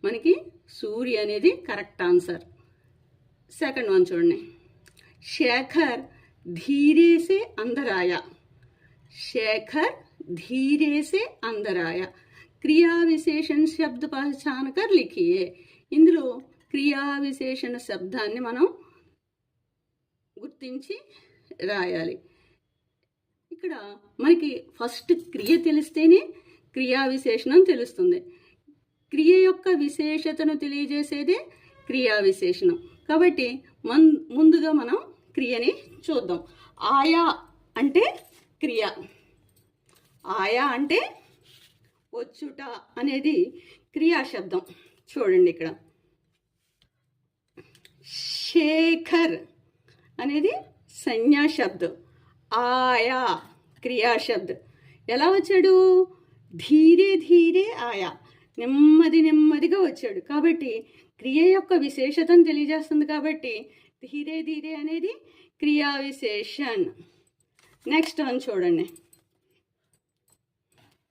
మనకి సూర్య అనేది correct answer. Second one చూడండి. शेखर धीरे से अंदर आया. शेखर धीरे से अंदर आया. क्रिया विशेषण शब्द पहचान कर लिखिए. ఇందులో క్రియా విశేషణ శబ్దాన్ని మనం గుర్తించి రాయాలి. ఇక్కడ మనకి ఫస్ట్ క్రియ తెలిస్తేనే క్రియా విశేషణం తెలుస్తుంది. క్రియ యొక్క విశేషతను తెలియజేసేదే క్రియా విశేషణం. కాబట్టి ముందుగా మనం క్రియని చూద్దాం. ఆయా అంటే క్రియ, ఆయా అంటే వచ్చుట అనేది క్రియా శబ్దం. చూడండి ఇక్కడ శేఖర్ అనేది సంజ్ఞా శబ్దం, ఆయా క్రియా శబ్దం. ఎలా వచ్చాడు? ధీరే ధీరే ఆయా, నెమ్మది నెమ్మదిగా వచ్చాడు. కాబట్టి క్రియ యొక్క విశేషతను తెలియజేస్తుంది. కాబట్టి ధీరే ధీరే అనేది క్రియా విశేషణ్. నెక్స్ట్ వన్ చూడండి.